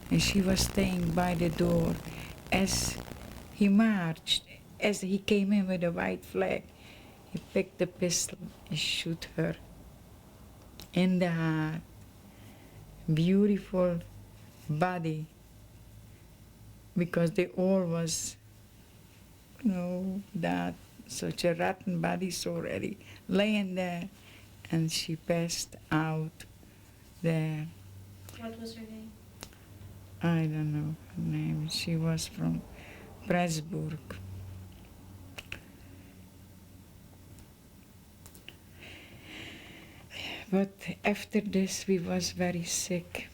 and she was staying by the door as he marched, as he came in with a white flag. He picked the pistol and shoot her in the heart. Beautiful body, because they all was, that such a rotten bodies already laying there, and she passed out there. What was her name? I don't know her name. She was from Pressburg. But after this we was very sick.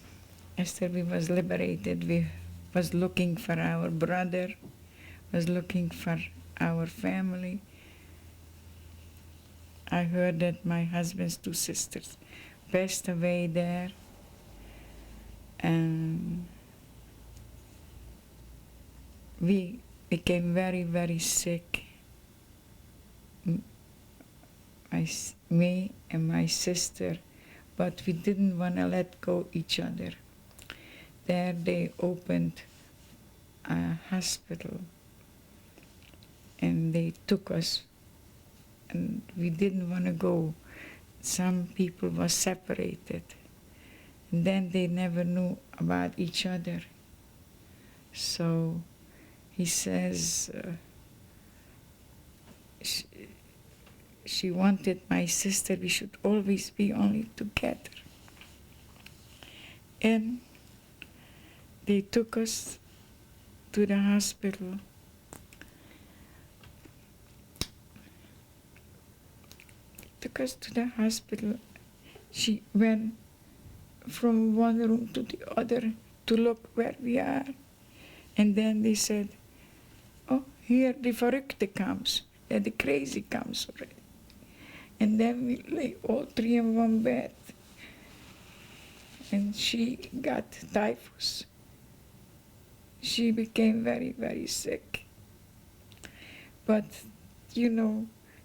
After we was liberated, we was looking for our brother, was looking for our family. I heard that my husband's two sisters passed away there, and we became very, very sick. Me and my sister, but we didn't want to let go each other. There they opened a hospital, and they took us, and we didn't want to go. Some people were separated, and then they never knew about each other. So he says, she wanted my sister, we should always be only together. And they took us to the hospital. Took us to the hospital. She went from one room to the other to look where we are. And then they said, oh, here the verrückte comes, the crazy comes already. And then we lay all three in one bed. And she got typhus. She became very, very sick. But,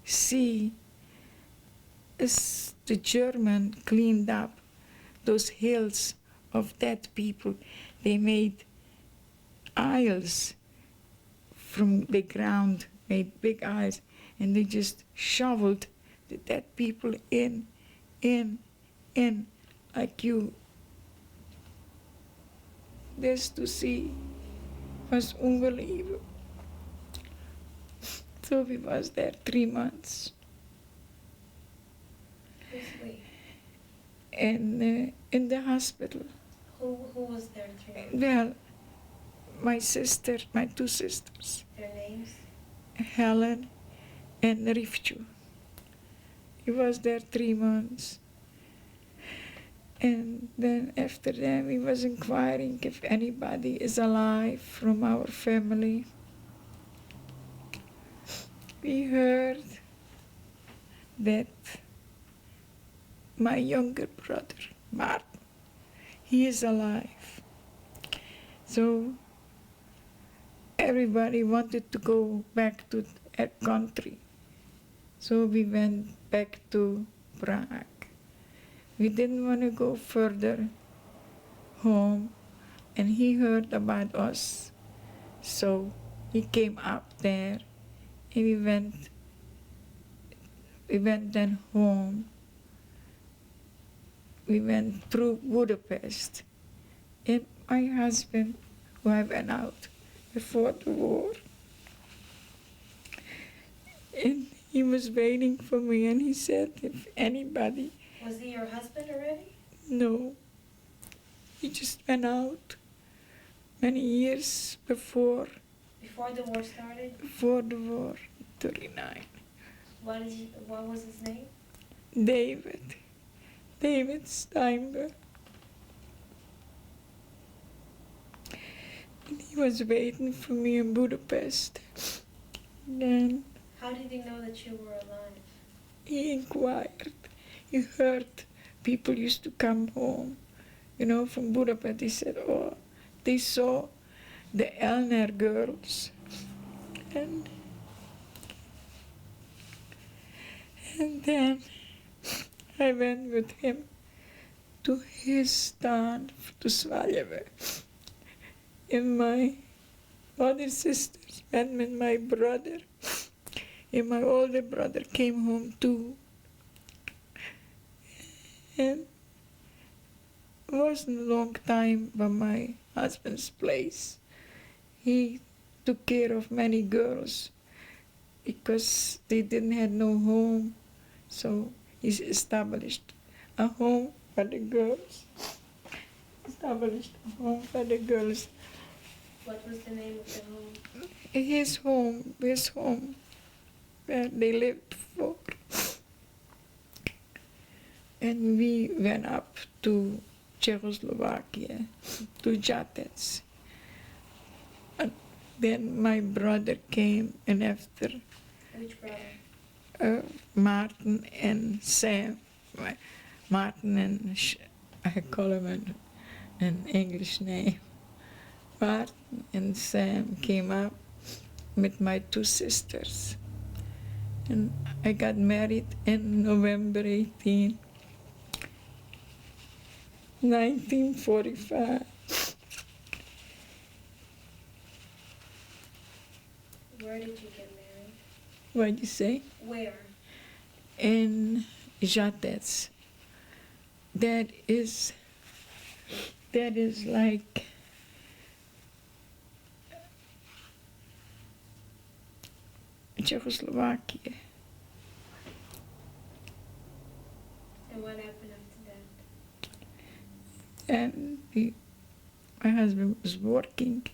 see, as the German cleaned up those hills of dead people, they made aisles from the ground, made big aisles, and they just shoveled the dead people in, like you. This to see was unbelievable. So we was there 3 months. Wait. And in the hospital. Who was there 3 months? Well, my sister, my two sisters. Their names? Helen and Rivchu. He was there 3 months. And then after that, we was inquiring if anybody is alive from our family. We heard that my younger brother, Martin, he is alive. So everybody wanted to go back to their country. So we went back to Prague. We didn't want to go further home, and he heard about us. So he came up there, and we went then home. We went through Budapest. And my husband, who I went out before the war, and he was waiting for me, and he said, if anybody... Was he your husband already? No. He just went out many years before. Before the war started? Before the war, 39. What was his name? David Steinberg. And he was waiting for me in Budapest. Then... How did he know that you were alive? He inquired. He heard people used to come home, from Budapest. He said, oh, they saw the Elner girls. And then I went with him to his town, to Svaljevo. and my other sisters, and my brother, and my older brother came home too. And it wasn't a long time by my husband's place. He took care of many girls because they didn't have no home. So he established a home for the girls. Established a home for the girls. What was the name of the home? His home, where they lived before. And we went up to Czechoslovakia, to Jatec. And then my brother came, and after Which brother? Martin and Sam, Martin and I call him an English name. Martin and Sam came up with my two sisters. And I got married in November 18, 1945. Where did you get married? What'd you say? Where? In Jatec. That is like Czechoslovakia. And what happened after that? And my husband was working,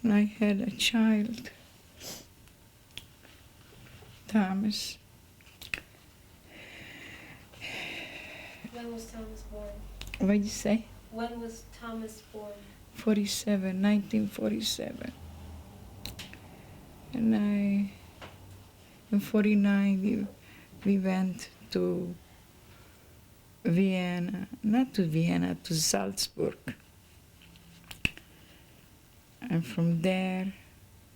and I had a child, Thomas. When was Thomas born? What'd you say? When was Thomas born? 1947. And in 49 we went to Vienna, not to Vienna, to Salzburg. And from there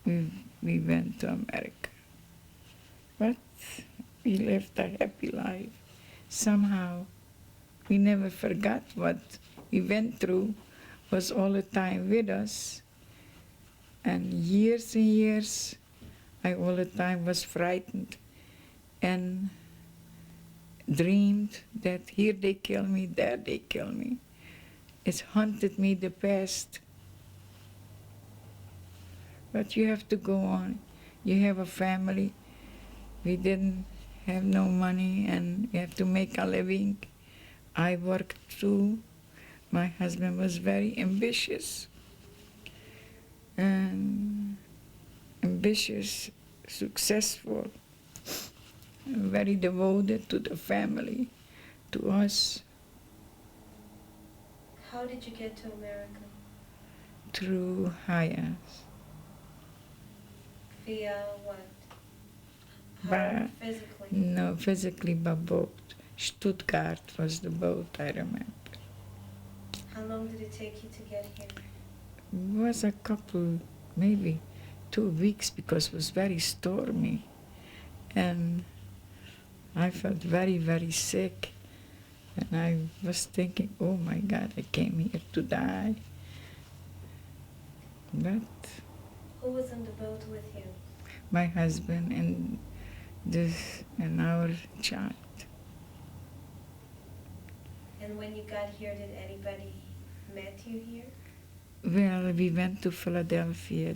we went to America. But we lived a happy life. Somehow we never forgot what we went through, was all the time with us. And years, I all the time was frightened and dreamed that here they kill me, there they kill me. It's haunted me the past. But you have to go on. You have a family. We didn't have no money and we have to make a living. I worked too. My husband was very ambitious. And ambitious, successful, very devoted to the family, to us. How did you get to America? Through Hayas. Via what? By, physically? No, physically by boat. Stuttgart was the boat, I remember. How long did it take you to get here? It was a couple, maybe 2 weeks, because it was very stormy. And I felt very, very sick. And I was thinking, oh my God, I came here to die. But Who was on the boat with you? my husband and our child. And when you got here, did anybody met you here? Well, we went to Philadelphia.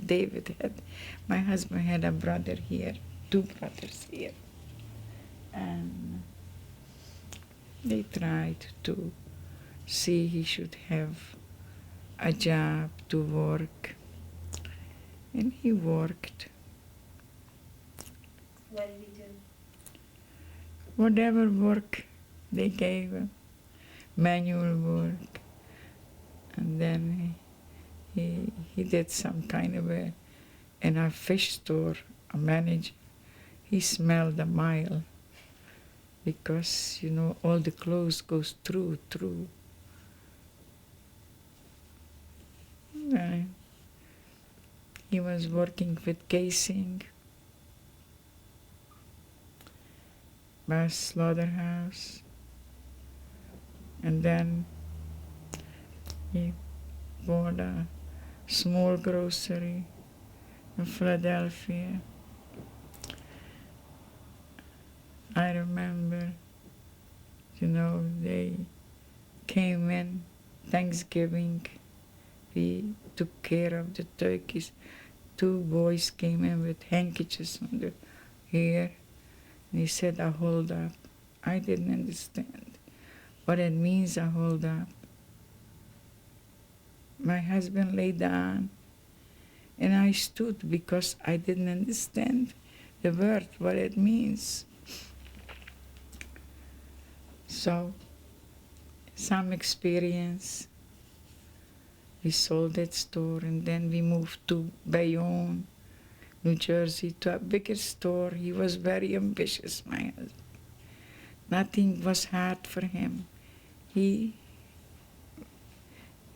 My husband had a brother here, 2 brothers here. And they tried to see he should have a job to work. And he worked. What did he do? Whatever work they gave him, manual work. And then he did some kind of in a fish store, a manager. He smelled a mile because, all the clothes goes through. He was working with casing by a slaughterhouse. And then he bought small grocery in Philadelphia. I remember, they came in Thanksgiving. We took care of the turkeys. 2 boys came in with handkerchiefs on their hair. And he said, "I hold up." I didn't understand what it means, "I hold up." My husband lay down, and I stood because I didn't understand the word, what it means. So, some experience. We sold that store, and then we moved to Bayonne, New Jersey, to a bigger store. He was very ambitious, my husband. Nothing was hard for him. He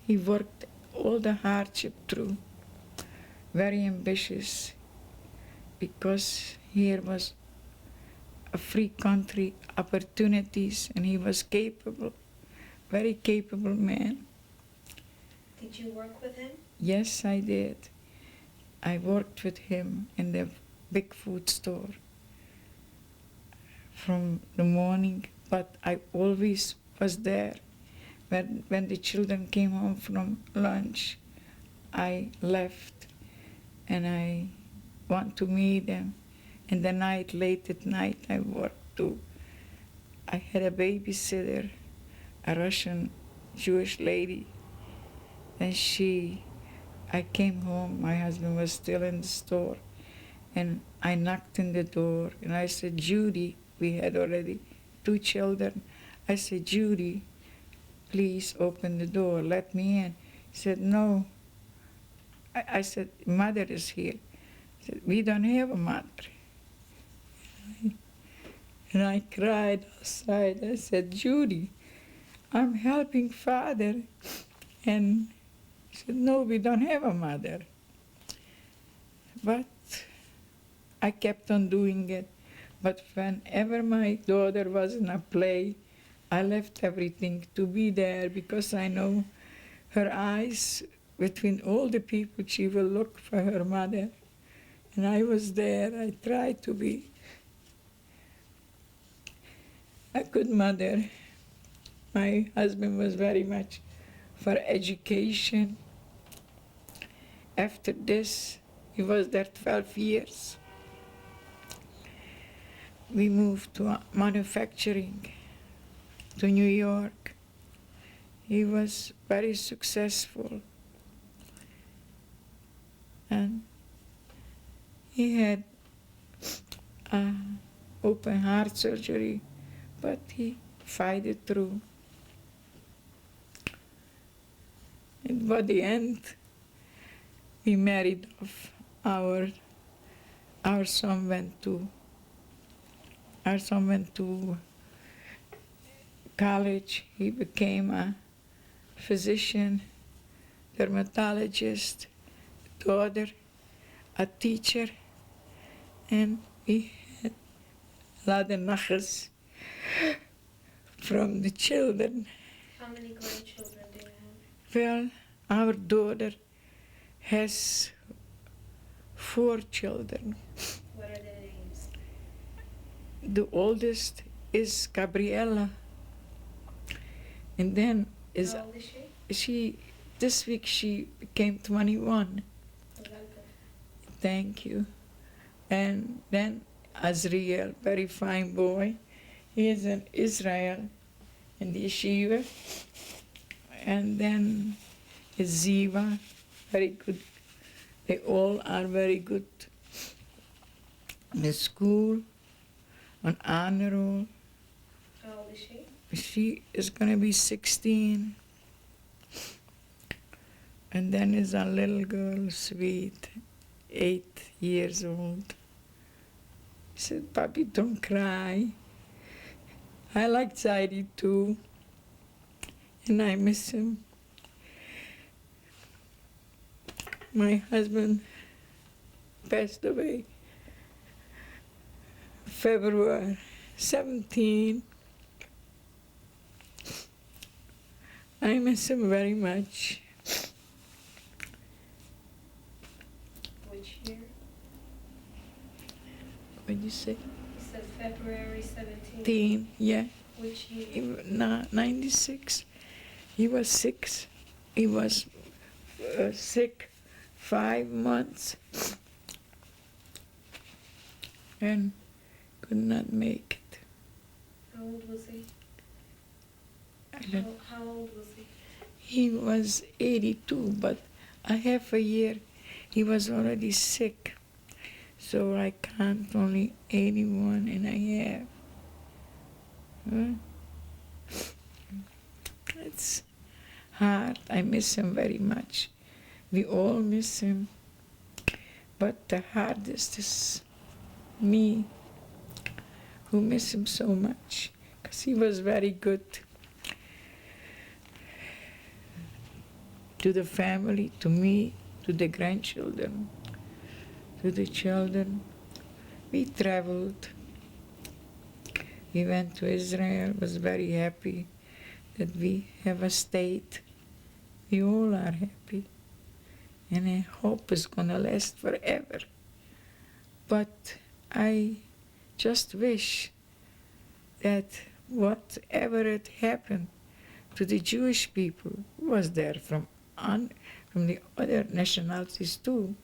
worked all the hardship through. Very ambitious, because here was a free country, opportunities, and he was capable, very capable man. Did you work with him? Yes, I did. I worked with him in the big food store from the morning, but I always was there. When the children came home from lunch, I left and I want to meet them. In the night, late at night, I worked too. I had a babysitter, a Russian Jewish lady. And I came home, my husband was still in the store, and I knocked on the door, and I said, "Judy," we had already 2 children. I said, "Judy, please open the door, let me in." He said, "No." I said, "Mother is here." He said, "We don't have a mother." And I cried outside. I said, "Judy, I'm helping Father." And he said, "No, we don't have a mother." But I kept on doing it. But whenever my daughter was in a play, I left everything to be there, because I know her eyes, between all the people, she will look for her mother. And I was there. I tried to be a good mother. My husband was very much for education. After this, he was there 12 years. We moved to manufacturing, to New York. He was very successful. And he had open heart surgery, but he fought it through. And by the end, we married off. Our son went to college. He became a physician, dermatologist, daughter, a teacher, and we had a lot of nachas from the children. How many grandchildren do you have? Well, our daughter has 4 children. What are their names? The oldest is Gabriella, and then is How old is she? this week she became 21. Welcome. Thank you. And then Azriel, very fine boy. He is in Israel, in the yeshiva. And then is Ziva, very good. They all are very good in the school, on honor roll. How old is she? She is going to be 16. And then is a little girl, sweet, 8 years old. He said, "Papi, don't cry. I like Zaidi too, and I miss him." My husband passed away February 17. I miss him very much. What'd you say? You said February 17th. Yeah. Which year? 96. He was sick. He was sick 5 months and could not make it. How old was he? I don't- How old was he? He was 82, but a half a year he was already sick. So I count only 81 and a half. Huh? It's hard. I miss him very much. We all miss him. But the hardest is me, who miss him so much, because he was very good to the family, to me, to the grandchildren, to the children. We traveled. We went to Israel, was very happy that we have a state. We all are happy. And I hope it's gonna last forever. But I just wish that whatever had happened to the Jewish people, who was there from the other nationalities too,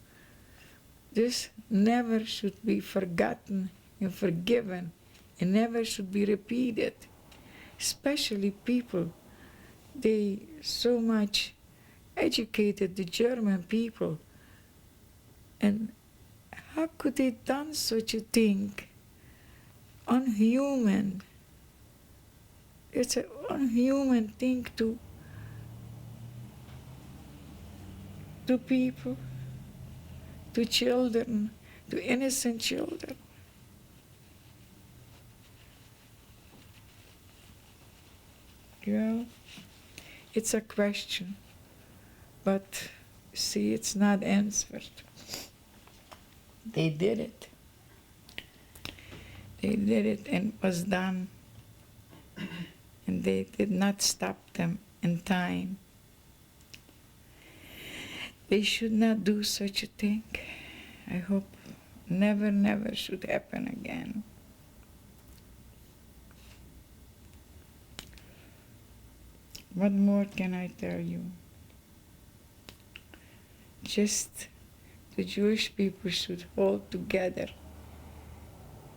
this never should be forgotten and forgiven, and never should be repeated. Especially people, they so much educated the German people, and how could they done such a thing? Unhuman. It's an unhuman thing to people, to children, to innocent children. Well, it's a question, but see, it's not answered. They did it. They did it and it was done. And they did not stop them in time. They should not do such a thing. I hope never, never should happen again. What more can I tell you? Just the Jewish people should hold together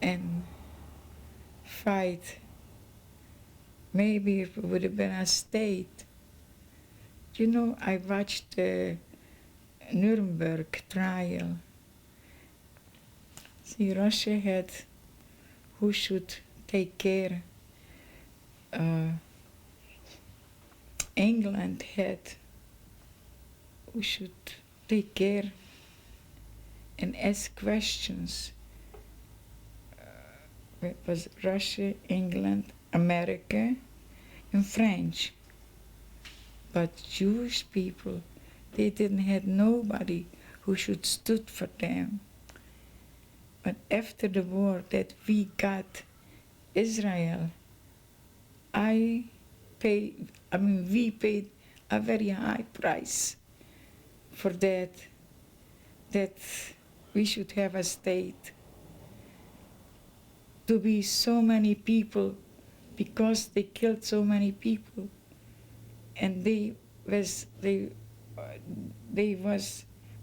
and fight. Maybe if it would have been a state. You know, I watched the Nuremberg trial. See, Russia had who should take care. England had who should take care and ask questions. It was Russia, England, America, and French. But Jewish people, they didn't have nobody who should stood for them. But after the war that we got Israel, we paid a very high price for that we should have a state. To be so many people, because they killed so many people, and they was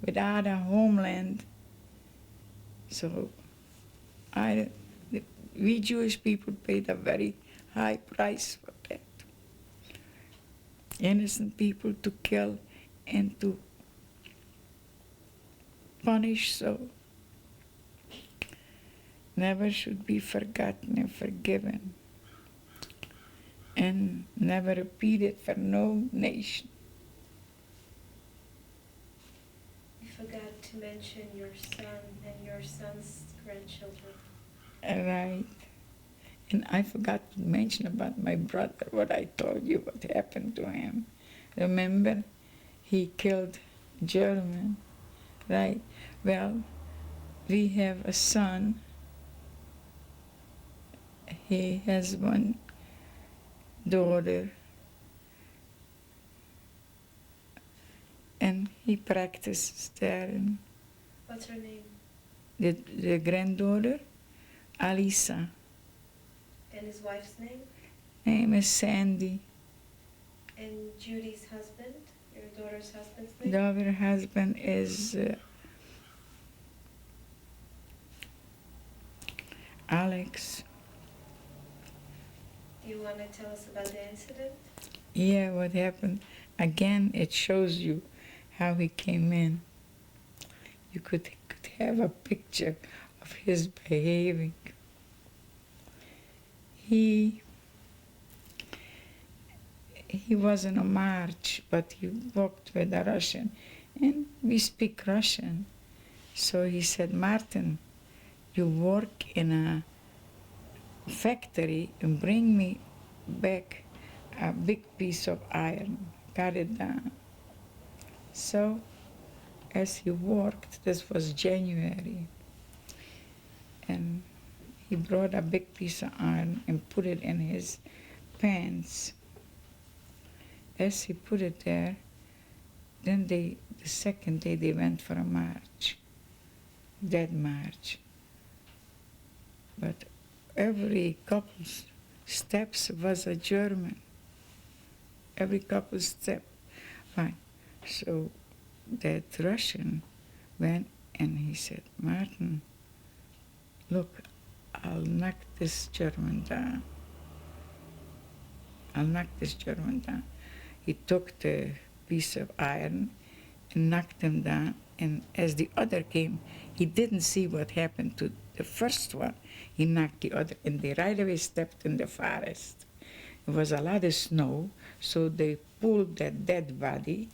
without a homeland. So we Jewish people paid a very high price for that. Innocent people to kill and to punish, so never should be forgotten and forgiven, and never repeated for no nation. You forgot to mention your son and your son's grandchildren. Right. And I forgot to mention about my brother, what I told you, what happened to him. Remember, he killed German, right? Well, we have a son. He has one daughter, and he practices there. And What's her name? the granddaughter, Alisa. And his wife's name? Name is Sandy. And Judy's husband? Your daughter's husband's name? The other husband is Alex. Do you want to tell us about the incident? Yeah, what happened? Again, it shows you how he came in. You could have a picture of his behaving. He was in a march, but he walked with a Russian, and we speak Russian. So he said, Martin, you work in a factory and bring me back a big piece of iron, cut it down. So as he worked, this was January, and he brought a big piece of iron and put it in his pants. As he put it there, then the second day they went for a march, dead march. But every couple steps was a German. Every couple step. Fine. So that Russian went and he said, Martin, look, I'll knock this German down. I'll knock this German down. He took the piece of iron and knocked him down. And as the other came, he didn't see what happened to the first one. He knocked the other, and they right away stepped in the forest. It was a lot of snow, so they pulled that dead body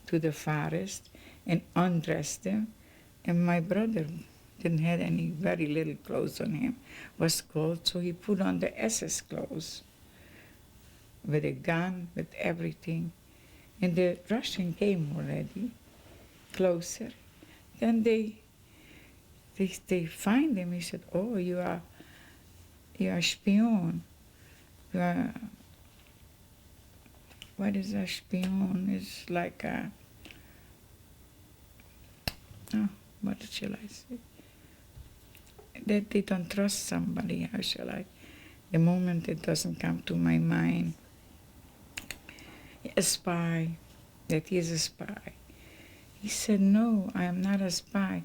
to the forest and undressed him. And my brother didn't have any, very little clothes on him, was cold, so he put on the SS clothes with a gun, with everything. And the Russian came already closer. Then they find him. He said, oh, you are spion. You are, what is a spion? It's like a, oh, what shall I say? That they don't trust somebody, how shall I? The moment it doesn't come to my mind. A spy, that he is a spy. He said, no, I am not a spy.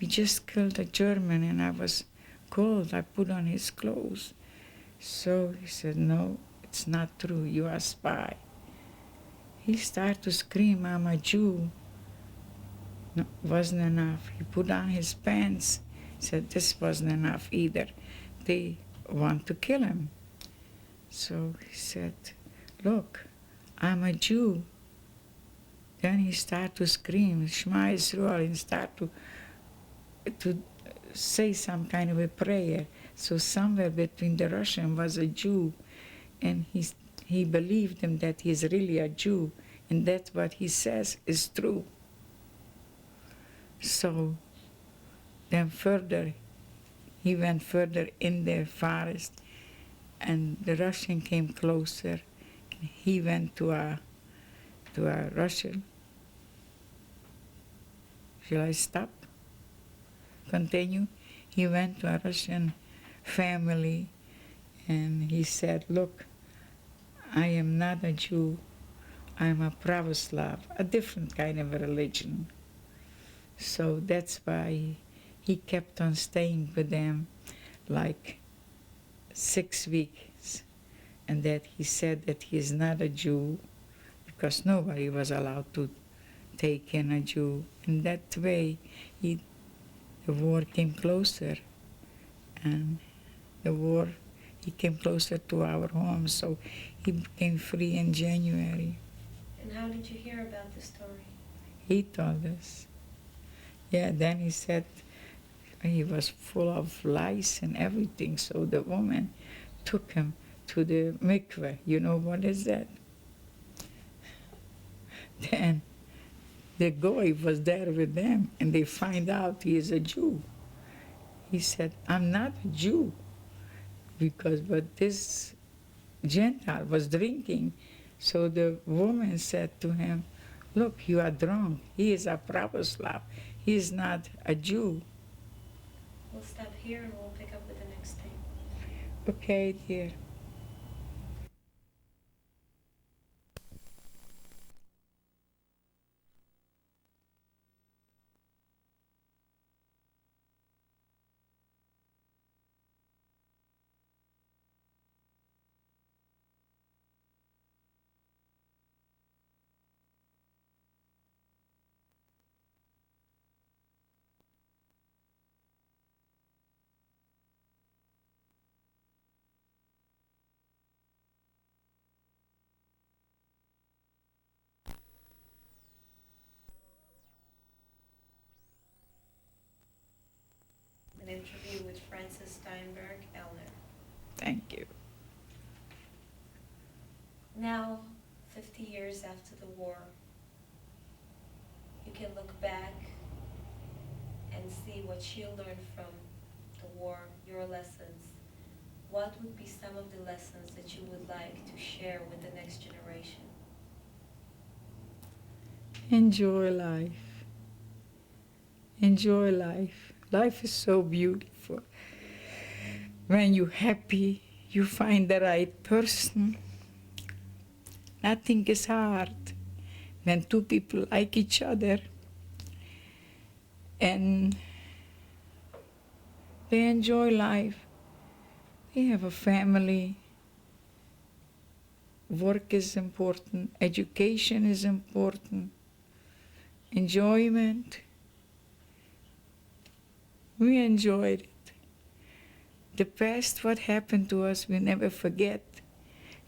We just killed a German and I was cold. I put on his clothes. So he said, no, it's not true. You are a spy. He started to scream, I'm a Jew. No, wasn't enough. He put on his pants. Said this wasn't enough either. They want to kill him. So he said, look, I'm a Jew. Then he started to scream, Shema Yisrael, and start to say some kind of a prayer. So somewhere between the Russian was a Jew, and he believed him that he's really a Jew, and that's what he says is true. So then further, he went further in the forest, and the Russian came closer. He went to a Russian. Shall I stop? Continue? He went to a Russian family and he said, look, I am not a Jew, I am a Pravoslav, a different kind of a religion. So that's why he kept on staying with them like 6 weeks. And that he said that he is not a Jew because nobody was allowed to take in a Jew. In that way, the war came closer, and he came closer to our home, so he became free in January. And how did you hear about the story? He told us. Yeah, then he said he was full of lice and everything, so the woman took him to the mikveh. You know what is that? Then the goy was there with them, and they find out he is a Jew. He said, I'm not a Jew, but this Gentile was drinking. So the woman said to him, look, you are drunk. He is a Pravoslav. He is not a Jew. We'll stop here and we'll pick up with the next. Okay, dear. An interview with Francis Steinberg Elner. Thank you. Now, 50 years after the war, you can look back and see what you learned from the war, your lessons. What would be some of the lessons that you would like to share with the next generation? Enjoy life. Enjoy life. Life is so beautiful. When you're happy, you find the right person. Nothing is hard. When two people like each other and they enjoy life, they have a family, work is important, education is important, enjoyment. We enjoyed it. The past, what happened to us, we never forget.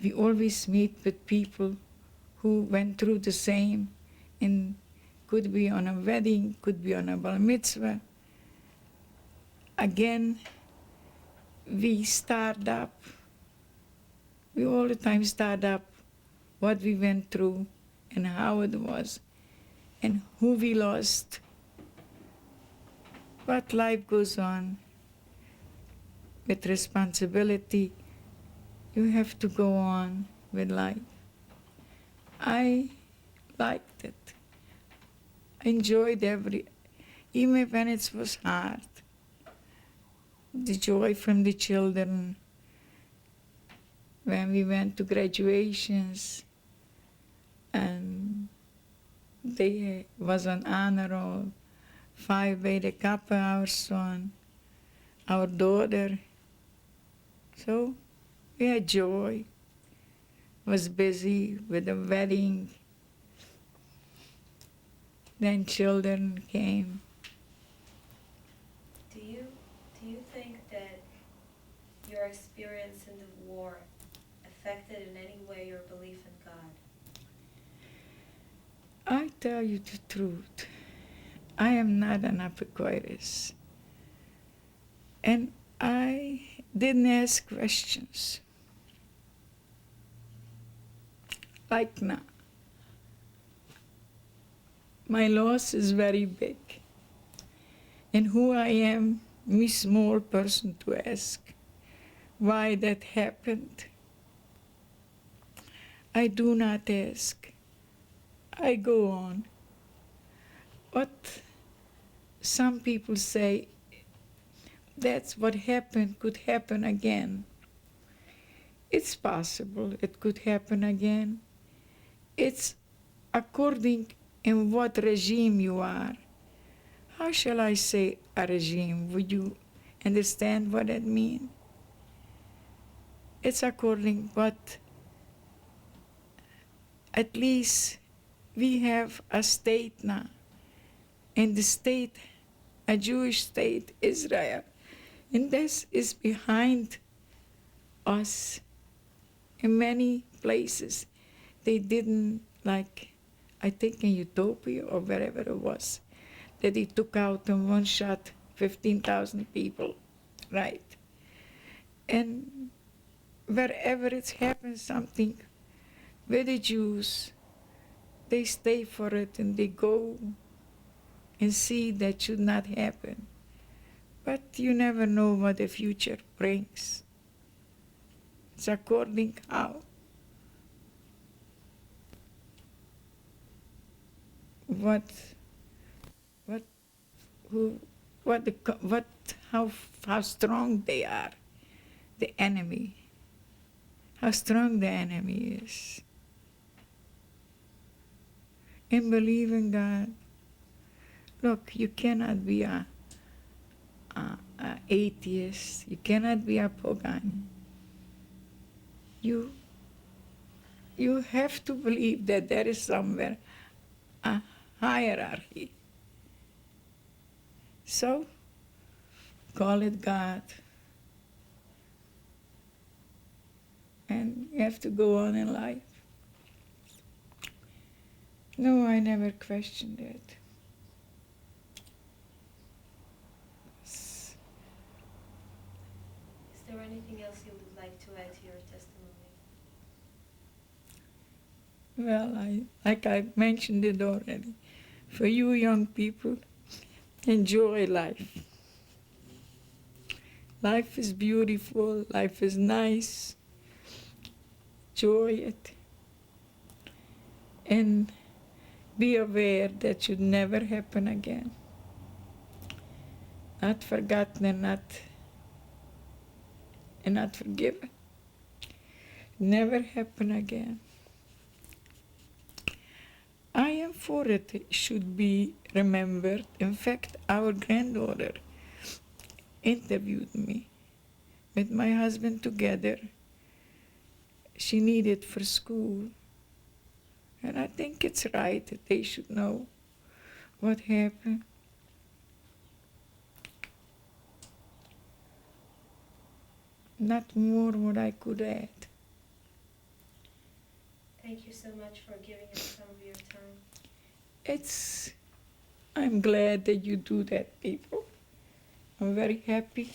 We always meet with people who went through the same, and could be on a wedding, could be on a bar mitzvah. Again, we start up. We all the time start up what we went through and how it was and who we lost. But life goes on. With responsibility, you have to go on with life. I liked it. I enjoyed even when it was hard. The joy from the children, when we went to graduations, and they was an honor roll, 5 by the Kappa, our son, our daughter. So we had joy, was busy with the wedding. Then children came. Do you think that your experience in the war affected in any way your belief in God? I tell you the truth, I am not an Epicurus. And I didn't ask questions. Like now. My loss is very big. And who I am, me small person to ask why that happened. I do not ask. I go on. What some people say, that's what happened, could happen again. It's possible it could happen again. It's according in what regime you are. How shall I say a regime? Would you understand what that means? It's according what, at least we have a state now. And the state, a Jewish state, Israel. And this is behind us. In many places, they didn't, like, I think in Utopia or wherever it was, that he took out in one shot 15,000 people, right? And wherever it's happened something with the Jews, they stay for it and they go and see that should not happen. But you never know what the future brings. It's according how. What, who, what, how strong they are. the enemy, how strong the enemy is. And believe in God. Look, you cannot be a atheist. You cannot be a pagan. You have to believe that there is somewhere a hierarchy. So, call it God. And you have to go on in life. No, I never questioned it. Is there anything else you would like to add to your testimony? Well, like I mentioned it already. For you young people, enjoy life. Life is beautiful, life is nice. Enjoy it. And be aware that should never happen again. Not forgotten and not forgiven. Never happen again. I am for it. It should be remembered. In fact, our granddaughter interviewed me with my husband together. She needed for school. And I think it's right that they should know what happened. Not more what I could add. Thank you so much for giving us some of your time. I'm glad that you do that, people. I'm very happy.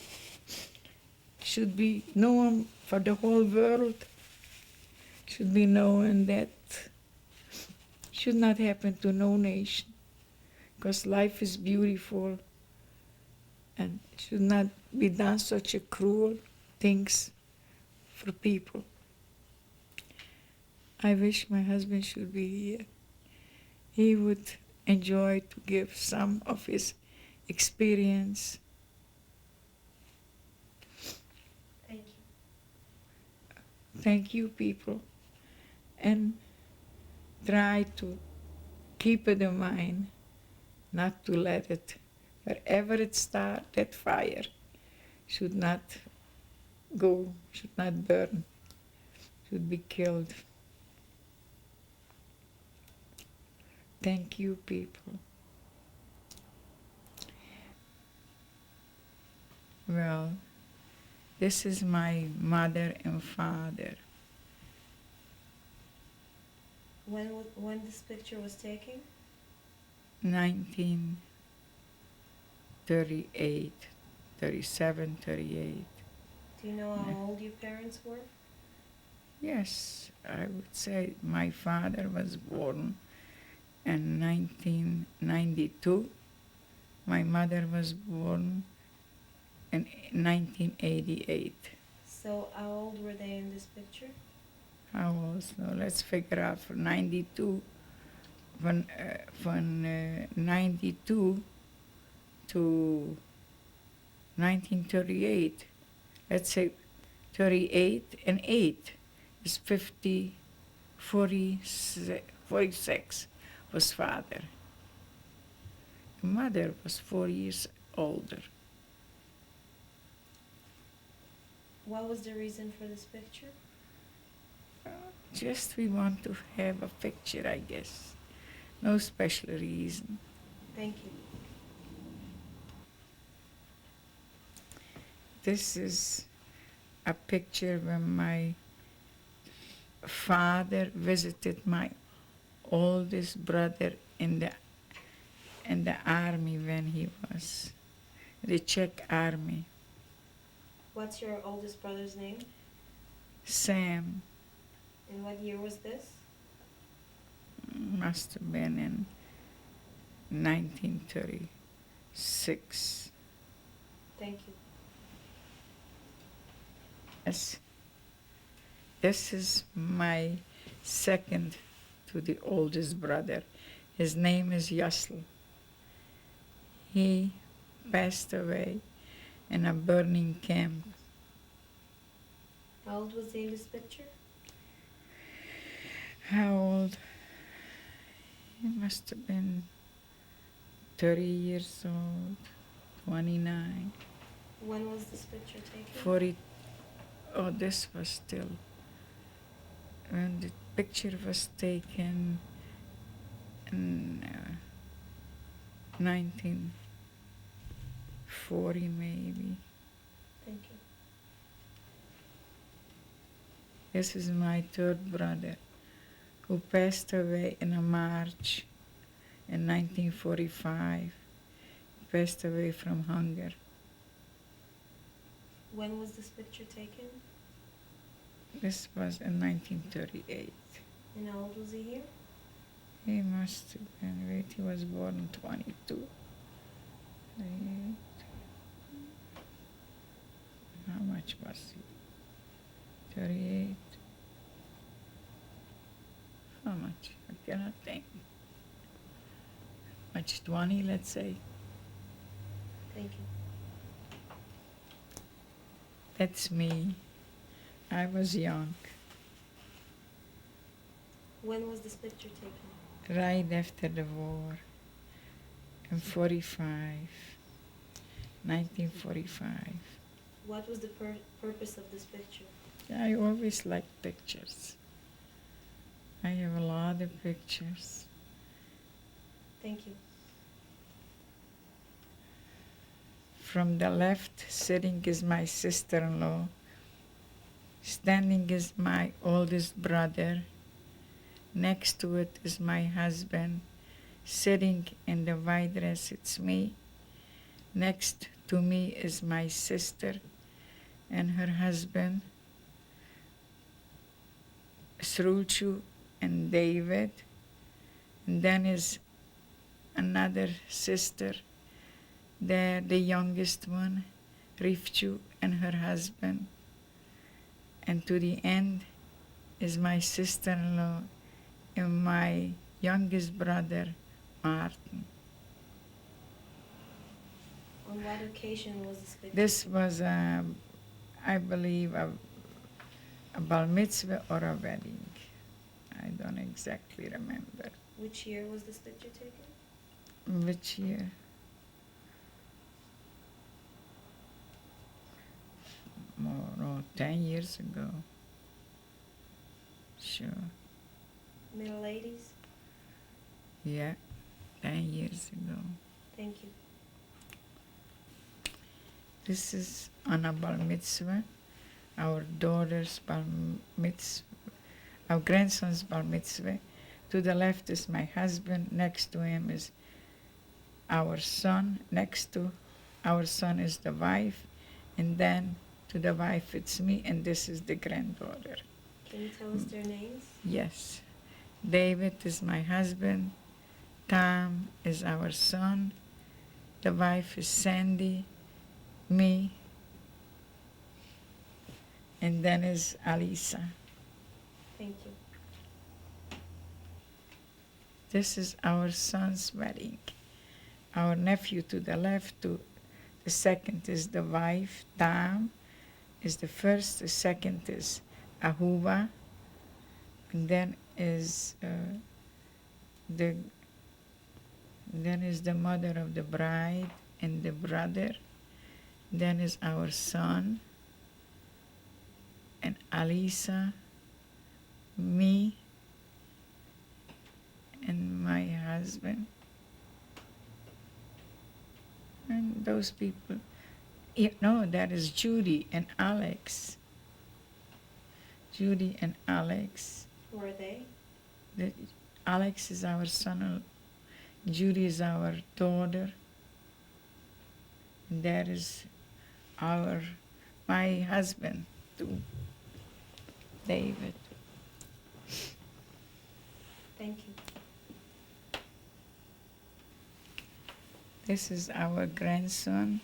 Should be known for the whole world. Should be known that should not happen to no nation. Because life is beautiful and should not be done such a cruel things for people. I wish my husband should be here. He would enjoy to give some of his experience. Thank you. Thank you, people. And try to keep it in mind, not to let it, wherever it starts, that fire should not go, should not burn, should be killed. Thank you, people. Well, this is my mother and father. When this picture was taken? 1938, 37, 38. Do you know how old your parents were? Yes, I would say my father was born in 1992. My mother was born in 1988. So how old were they in this picture? How old? So let's figure out for 92, from 92 to 1938. Let's say 38 and 8 is 50, 46 was father. Mother was 4 years older. What was the reason for this picture? Just we want to have a picture, I guess. No special reason. Thank you. This is a picture when my father visited my oldest brother in the army when he was the Czech army. What's your oldest brother's name? Sam. And what year was this? Must have been in 1936. Thank you. Yes. This is my second to the oldest brother. His name is Yasl. He passed away in a burning camp How old was he in this picture? How old? He must have been 30 years old, 29, When was this picture taken? 40. Oh, this was still, when the picture was taken in 1940 maybe. Thank you. This is my third brother who passed away in a March in 1945. He passed away from hunger. When was this picture taken? This was in 1938. And how old was he here? He must have been, wait, he was born in 22. 38. How much was he? 38. How much? I cannot think. Much 20, let's say. Thank you. That's me. I was young, When was this picture taken? right after the war, in 1945. What was the purpose of this picture? I always liked pictures. I have a lot of pictures. Thank you. From the left, sitting is my sister-in-law. Standing is my oldest brother. Next to it is my husband. Sitting in the white dress, it's me. Next to me is my sister and her husband, Sruchu and David. And then is another sister, there, the youngest one, Rifchu and her husband. And to the end is my sister-in-law and my youngest brother, Martin. On what occasion was this picture? This was, I believe, a bar mitzvah or a wedding. I don't exactly remember. Which year was this picture taken? Which year? More, no, 10 years ago. Sure. Middle 80s? Yeah, 10 years ago. Thank you. This is on a bar mitzvah, our daughter's bar mitzvah, our grandson's bar mitzvah. To the left is my husband, next to him is our son, next to our son is the wife, and then to the wife it's me, and this is the granddaughter. Can you tell us their names? Yes. David is my husband, Tom is our son, the wife is Sandy, me, and then is Alisa. Thank you. This is our son's wedding. Our nephew to the left, to the second is the wife, Tam is the first, the second is Ahuva, and then is the mother of the bride and the brother. Then is our son and Alisa, me, and my husband. And those people, no, that is Judy and Alex. Judy and Alex. Who are they? Alex is our son, Judy is our daughter, and that is my husband too, David. Thank you. This is our grandson,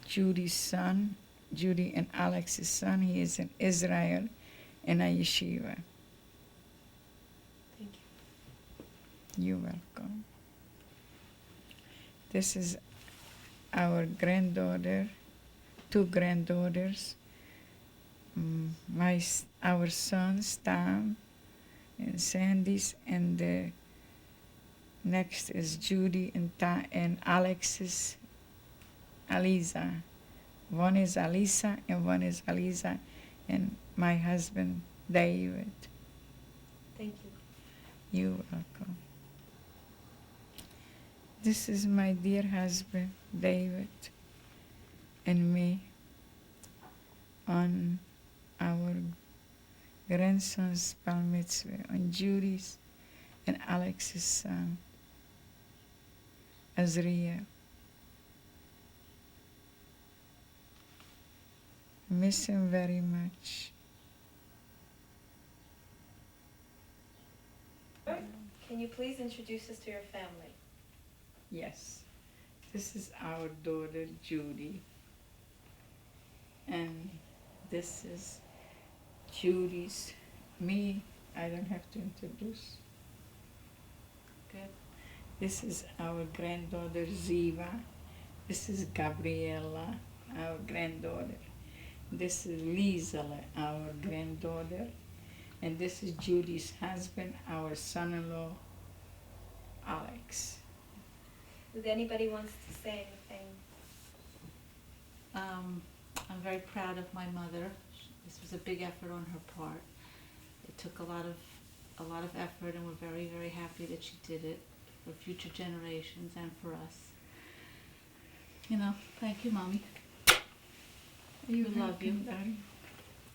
Judy's son, Judy and Alex's son. He is in Israel in a yeshiva. Thank you. You're welcome. This is our granddaughter, two granddaughters. our sons, Tom and Sandy's, and the next is Judy and Alexis, Aliza. One is Alisa and one is Aliza, and my husband, David. Thank you. You're welcome. This is my dear husband, David, and me on our grandson's bar mitzvah, on Judy's and Alex's son, Azriel. Miss him very much. Can you please introduce us to your family? Yes. This is our daughter, Judy. And this is Judy's. Me, I don't have to introduce. Good. This is our granddaughter, Ziva. This is Gabriella, our granddaughter. This is Liesele, our granddaughter. And this is Judy's husband, our son-in-law, Alex. Did anybody wants to say anything? I'm very proud of my mother. This was a big effort on her part. It took a lot of effort, and we're very, very happy that she did it for future generations and for us. You know, thank you, Mommy. You love you. Daddy.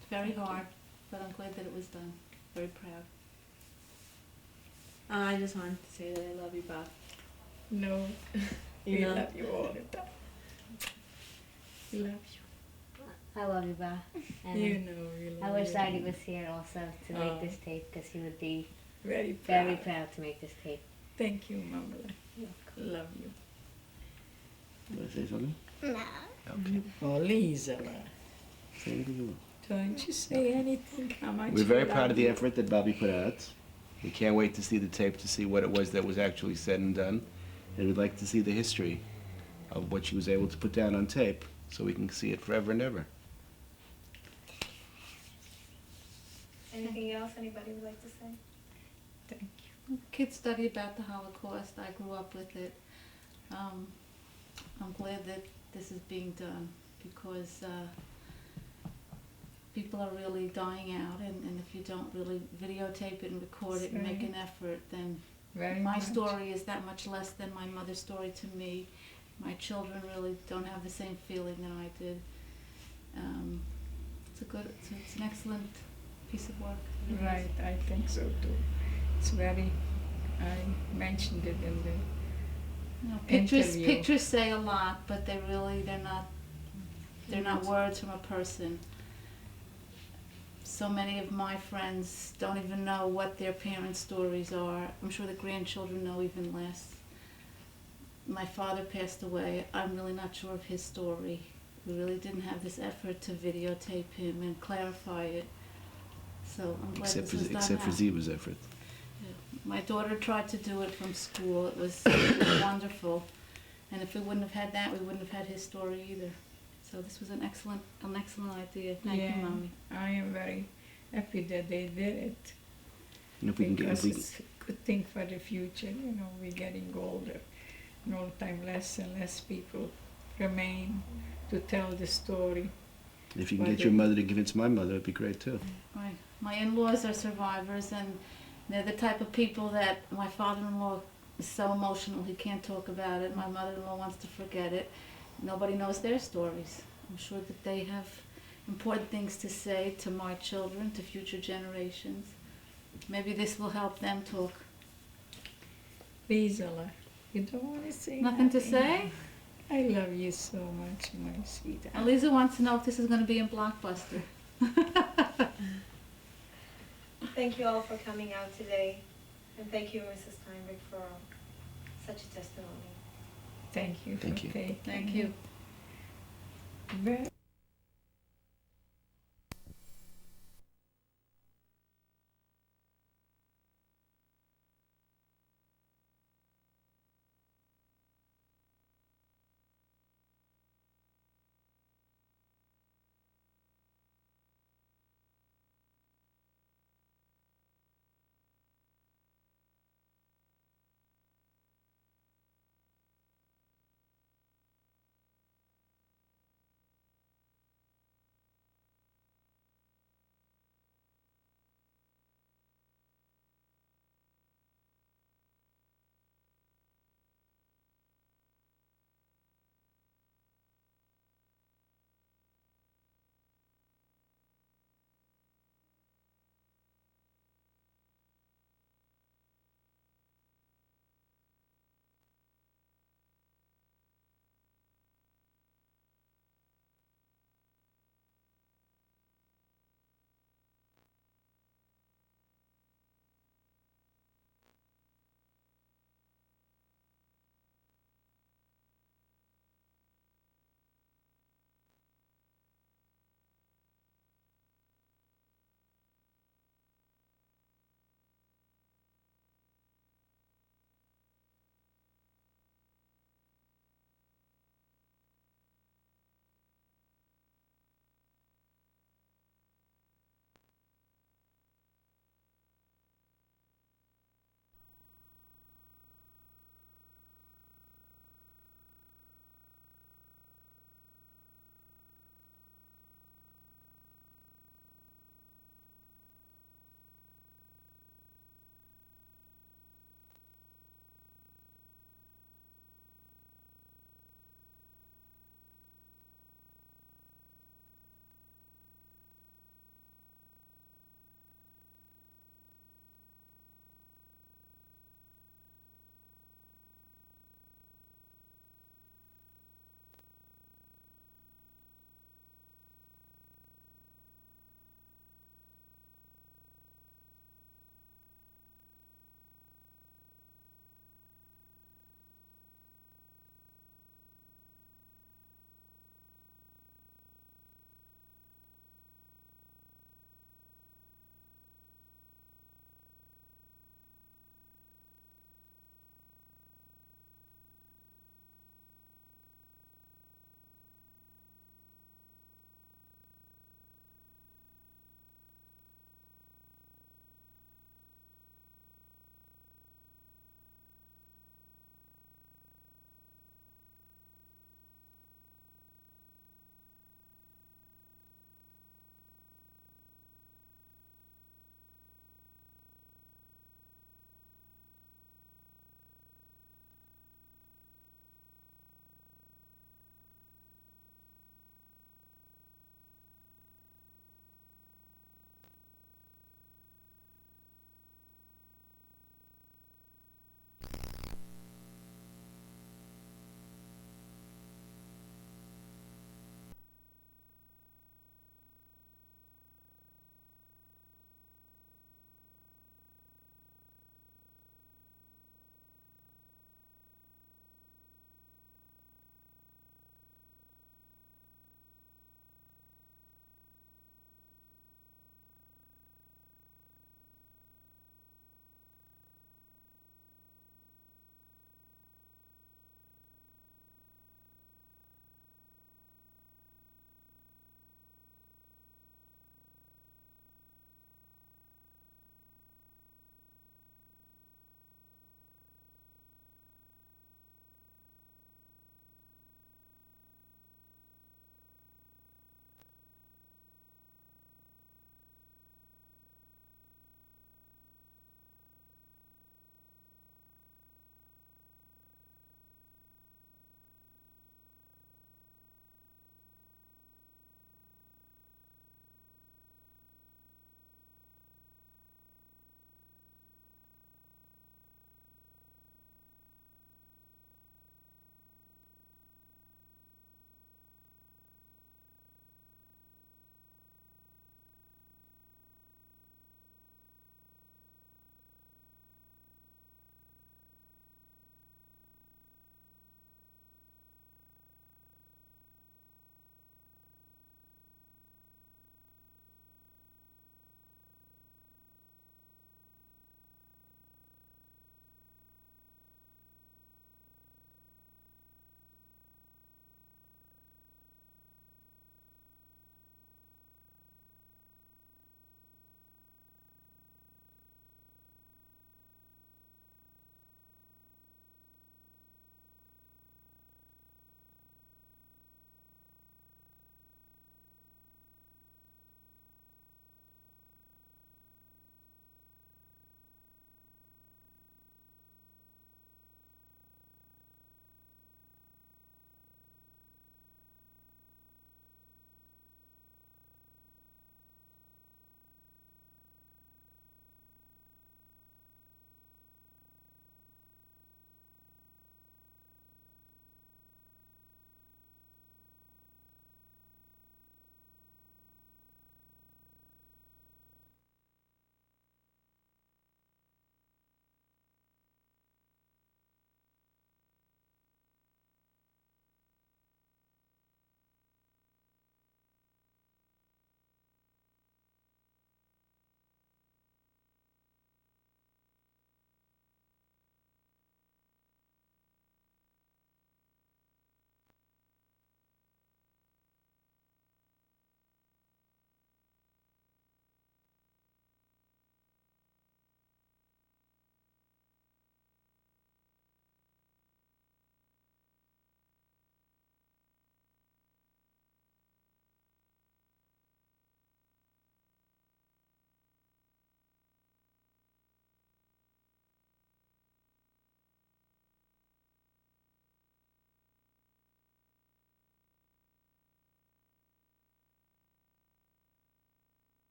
It's very hard, but I'm glad that it was done. Very proud. I just wanted to say that I love you, Bob. No, You we know? love you all the time. We love I love you, Ba. you. And You know we love I wish you. Daddy was here also to Oh. make this tape, because he would be Very proud. very proud to make this tape. Thank you, Mama. Love you. You want to say something? No. Okay. Oh, Lisa, Say anything you want. don't you say anything? How much We're very we proud love of the you. effort that Bobby put out. We can't wait to see the tape to see what it was that was actually said and done. And we'd like to see the history of what she was able to put down on tape so we can see it forever and ever. Anything else anybody would like to say? Thank Kids study about the Holocaust. I grew up with it. I'm glad that this is being done because people are really dying out, and if you don't really videotape it and record it and make an effort, then Very my much. story is that much less than my mother's story to me. My children really don't have the same feeling that I did. It's an excellent piece of work. Right, I think so too. It's very, I mentioned it in the, You know, Interview. pictures say a lot, but they're not words from a person. So many of my friends don't even know what their parents' stories are. I'm sure the grandchildren know even less. My father passed away. I'm really not sure of his story. We really didn't have this effort to videotape him and clarify it. So I'm glad Except this was done for now. Ziva's effort. My daughter tried to do it from school. It was wonderful. And if we wouldn't have had that, we wouldn't have had his story either. So this was an excellent idea. Thank yeah, you, Mommy. I am very happy that they did it. And if we can Because get, it's a good thing for the future, you know, we're getting older. And all the time less and less people remain to tell the story. if you can Well, get your mother to convince my mother, it'd be great too. My in-laws are survivors, and they're the type of people that my father-in-law is so emotional he can't talk about it. My mother-in-law wants to forget it. Nobody knows their stories. I'm sure that they have important things to say to my children, to future generations. Maybe this will help them talk. Liesele, you don't want to say Nothing to nothing? say? I love you so much, my sweetheart. Eliza wants to know if this is going to be in Blockbuster. Thank you all for coming out today, and thank you, Mrs. Steinberg, for such a testimony. Thank you. Thank for you. taking Thank it. you. Very